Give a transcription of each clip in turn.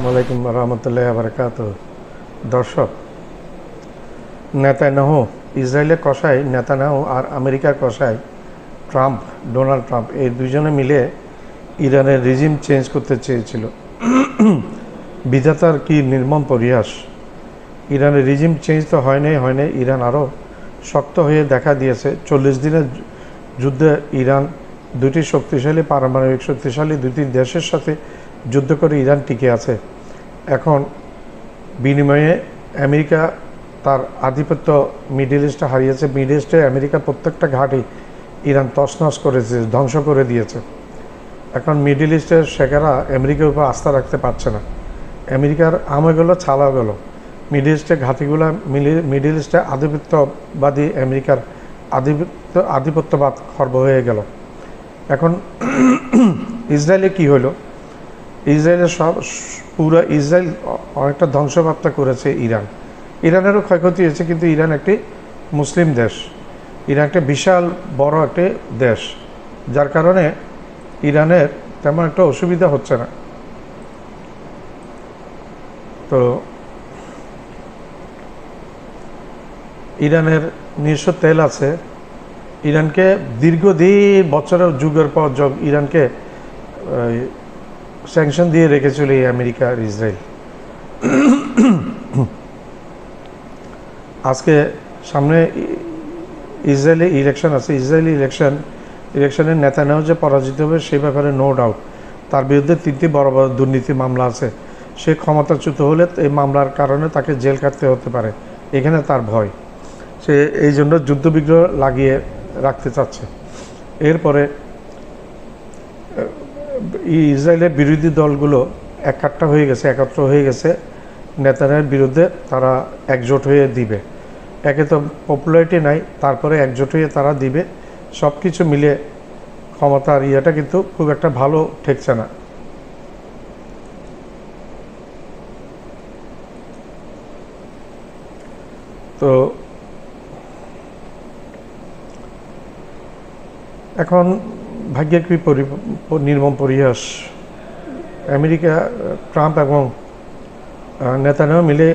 আসসালামু আলাইকুম রহমতুল্লাহ বারাকাতুহু। দর্শক, নেতানিয়াহু ইসরায়েলের কসাই নেতানিয়াহু আর আমেরিকার কসাই ডোনাল্ড ট্রাম্প এই দুজনে মিলে ইরানের রিজিম চেঞ্জ করতে চেয়েছিল। বিধাতার কি নির্মম পরিহাস। ইরানের রিজিম চেঞ্জ তো হয় নাই, ইরান আরও শক্ত হয়ে দেখা দিয়েছে। 40 দিনের যুদ্ধে ইরান দুটি শক্তিশালী পারমাণবিক শক্তিশালী দুটি দেশের সাথে যুদ্ধ করে ইরান টিকে আছে। এখন বিনিময়ে আমেরিকা তার আধিপত্য মিডল ইস্টে হারিয়েছে। মিডল ইস্টে আমেরিকা প্রত্যেকটা ঘাঁটি ইরান তছনছ করেছে, ধ্বংস করে দিয়েছে। এখন মিডল ইস্টের শেখেরা আমেরিকার উপর আস্থা রাখতে পারছে না। আমেরিকার আমে গেলো ছালা গেল, মিডল ইস্টের ঘাঁটিগুলো মিডল ইস্টে আধিপত্যবাদী আমেরিকার আধিপত্যবাদ খর্ব হয়ে গেল। এখন ইসরায়েলে কি হলো, ইসরায়েলের পুরো ইসরায়েল অনেকটা ধ্বংসপ্রাপ্ত করেছে ইরানেরও ক্ষয়ক্ষতি হয়েছে, কিন্তু ইরান একটি মুসলিম দেশ, ইরান একটা বিশাল বড় একটি দেশ, যার কারণে ইরানের তেমন একটা অসুবিধা হচ্ছে না। তো ইরানের নিজস্ব তেল আছে। ইরানকে দীর্ঘদিন বছরের যুগের পর যুগ ইরানকে স্যাংশন দিয়ে রেখেছিল এই আমেরিকা আর ইসরায়েল। আজকে সামনে ইসরায়েলি ইলেকশন আছে। ইসরায়েলি ইলেকশনের নেতানিয়াহু যে পরাজিত হবে সে ব্যাপারে নো ডাউট। তার বিরুদ্ধে 3টি বড় বড় দুর্নীতি মামলা আছে। সে ক্ষমতাচ্যুত হলে এই মামলার কারণে তাকে জেল কাটতে হতে পারে, এখানে তার ভয়। সে এই জন্য যুদ্ধবিগ্রহ লাগিয়ে রাখতে চাচ্ছে। এরপরে ইসরায়েলের বিরোধী দলগুলো একত্র হয়ে গেছে নেতানিয়াহুর বিরুদ্ধে। তারা একজোট হয়ে দিবে। একে তো পপুলারিটি নাই, তারপরে একজোট হয়ে তারা দিবে। সব কিছু মিলে ক্ষমতার ইয়েটা কিন্তু খুব একটা ভালো ঠেকছে না। তো এখন ভাগ্যের কি নির্মম পরিহাস। আমেরিকা ট্রাম্প এবং নেতানিয়াহু মিলে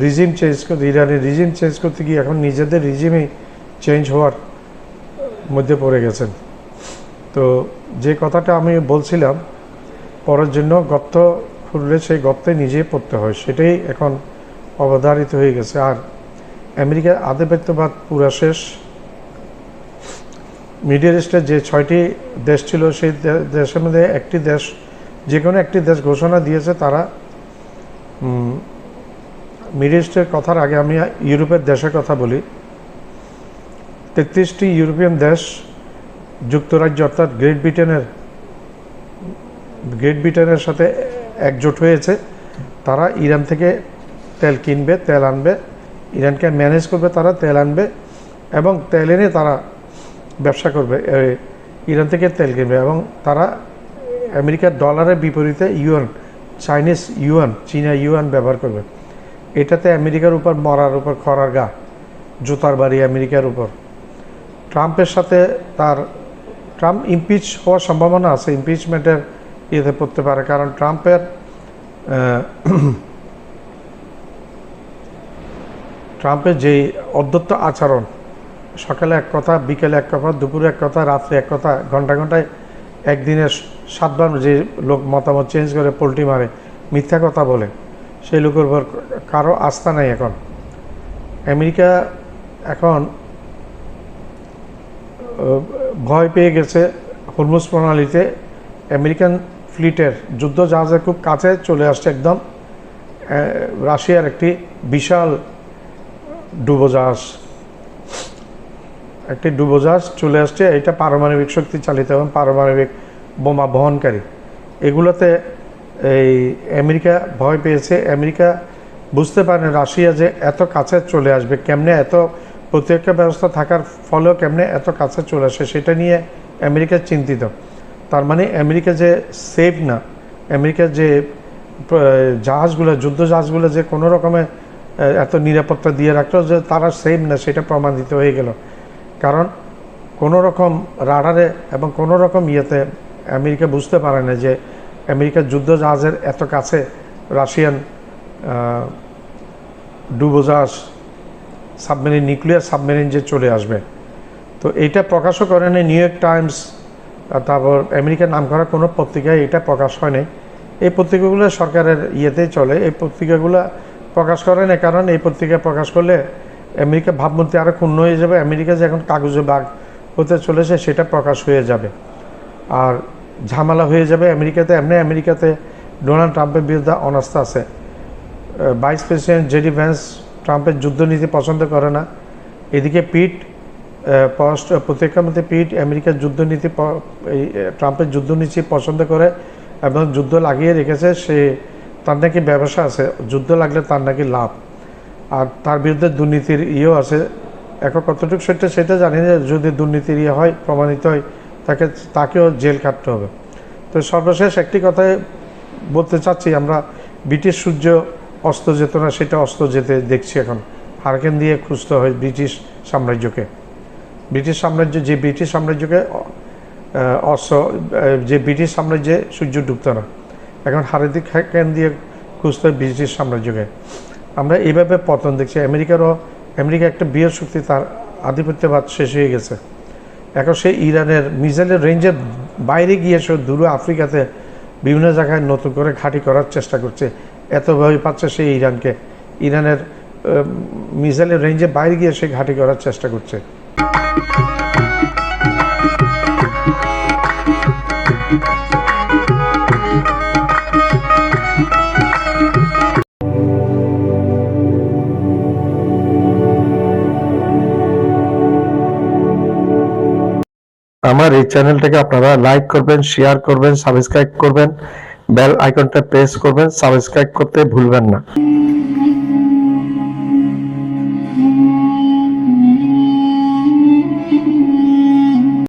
রিজিম চেঞ্জ করতে, ইরানের রিজিম চেঞ্জ করতে গিয়ে এখন নিজেদের রিজিমেই চেঞ্জ হওয়ার মধ্যে পড়ে গেছেন। তো যে কথাটা আমি বলছিলাম, পরের জন্য গর্ত খুঁড়লে সেই গর্তে নিজেই পড়তে হয়, সেটাই এখন অবধারিত হয়ে গেছে। আর আমেরিকার আধিপত্যবাদ পুরা শেষ। মিডল ইস্টের যে 6টি দেশ ছিল, সেই দেশের মধ্যে একটি দেশ, যে কোনো একটি দেশ ঘোষণা দিয়েছে তারা মিডল ইস্টের কথার আগে আমি ইউরোপের দেশের কথা বলি। 33টি ইউরোপিয়ান দেশ যুক্তরাজ্য অর্থাৎ গ্রেট ব্রিটেনের সাথে একজোট হয়েছে। তারা ইরান থেকে তেল কিনবে, তেল আনবে, ইরানকে ম্যানেজ করবে, তারা তেল আনবে এবং তেল এনে তারা ব্যবসা করবে। ইরান থেকে তেল কিনবে এবং তারা আমেরিকার ডলারের বিপরীতে চাইনিজ চীনা ইউয়ান ব্যবহার করবে। এটাতে আমেরিকার উপর মরার উপর খরার গা, জুতার বাড়ি আমেরিকার উপর। ট্রাম্পের সাথে ট্রাম্প ইমপিচ হওয়ার সম্ভাবনা আছে, ইমপিচমেন্টের ইয়েতে পড়তে পারে, কারণ ট্রাম্পের যেই অধ্যত্ত আচরণ, সকালে এক কথা, বিকেলে এক কথা, দুপুরে এক কথা, রাত্রে এক কথা, ঘন্টায় একদিনে 7 বার যে লোক মতামত চেঞ্জ করে, পোল্টি মারে, মিথ্যা কথা বলে, সেই লোকের উপর কারো আস্থা নাই। এখন আমেরিকা এখন ভয় পেয়ে গেছে। হরমুজ প্রণালীতে আমেরিকান ফ্লিটের যুদ্ধ জাহাজের খুব কাছে চলে আসছে, একদম রাশিয়ার একটি বিশাল ডুবোজাহাজ চলে আসছে। এটা পারমাণবিক শক্তি চালিত এবং পারমাণবিক বোমা বহনকারী। এগুলোতে এই আমেরিকা ভয় পেয়েছে। আমেরিকা বুঝতে পারে রাশিয়া যে এত কাছে চলে আসবে, কেমনে এত প্রতিরক্ষা ব্যবস্থা থাকার ফলেও কেমনে এত কাছে চলে আসে, সেটা নিয়ে আমেরিকা চিন্তিত। তার মানে আমেরিকা যে সেফ না, আমেরিকার যে যুদ্ধ জাহাজগুলো যে কোনো রকমে এত নিরাপত্তা দিয়ে রাখলো যে তারা সেফ না, সেটা প্রমাণিত হয়ে গেল। কারণ কোনো রকম রাডারে এবং কোনো রকম ইয়েতে আমেরিকা বুঝতে পারে না যে আমেরিকার যুদ্ধ জাহাজের এত কাছে রাশিয়ান ডুবোজাহাজ সাবমেরিন, নিউক্লিয়ার সাবমেরিন যে চলে আসবে। তো এইটা প্রকাশও করেন নিউ ইয়র্ক টাইমস, তারপর আমেরিকার নাম করা কোনো পত্রিকায় এটা প্রকাশ হয়নি। এই পত্রিকাগুলো সরকারের ইয়েতেই চলে, এই পত্রিকাগুলো প্রকাশ করে না, কারণ এই পত্রিকা প্রকাশ করলে আমেরিকা ভাবমূর্তি আরও ক্ষুণ্ণ হয়ে যাবে। আমেরিকা যে এখন কাগজে বাঘ হতে চলেছে সেটা প্রকাশ হয়ে যাবে, আর ঝামেলা হয়ে যাবে আমেরিকাতে। এমনি আমেরিকাতে ডোনাল্ড ট্রাম্পের বিরুদ্ধে অনাস্থা আছে। ভাইস প্রেসিডেন্ট জেডি ভ্যান্স ট্রাম্পের যুদ্ধনীতি পছন্দ করে না। এদিকে পিট প্রতিরক্ষামন্ত্রী পিট আমেরিকার যুদ্ধনীতি ট্রাম্পের যুদ্ধনীতি পছন্দ করে এবং যুদ্ধ লাগিয়ে রেখেছে। তার নাকি ব্যবসা আছে, যুদ্ধ লাগলে তার নাকি লাভ, আর তার বিরুদ্ধে দুর্নীতির ইয়েও আছে। এখন কতটুকু সেটা জানি না, যদি দুর্নীতির ইয়ে হয়, প্রমাণিত হয়, তাকেও জেল কাটতে হবে। তো সর্বশেষ একটি কথাই বলতে চাচ্ছি, আমরা ব্রিটিশ সূর্য অস্ত যেত না, সেটা অস্ত যেতে দেখছি এখন। হারকেন দিয়ে খুঁজতে হয় ব্রিটিশ সাম্রাজ্যকে, ব্রিটিশ সাম্রাজ্যকে যে ব্রিটিশ সাম্রাজ্যে সূর্য ডুবত না, এখন হারকেন দিয়ে খুঁজতে হয় ব্রিটিশ সাম্রাজ্যকে। আমরা এইভাবে পতন দেখছি। আমেরিকা একটা বৃহৎ শক্তি, তার আধিপত্যবাদ শেষ হয়ে গেছে। এখন সেই ইরানের মিসাইলের রেঞ্জের বাইরে গিয়ে সে দূর আফ্রিকাতে বিভিন্ন জায়গায় নতুন করে ঘাঁটি করার চেষ্টা করছে। এত ভয় পাচ্ছে সেই ইরানের মিসাইলের রেঞ্জের বাইরে গিয়ে সে ঘাঁটি করার চেষ্টা করছে। আমার এই চ্যানেলটাকে আপনারা লাইক করবেন, শেয়ার করবেন, সাবস্ক্রাইব করবেন, বেল আইকনটা প্রেস করবেন, সাবস্ক্রাইব করতে ভুলবেন না।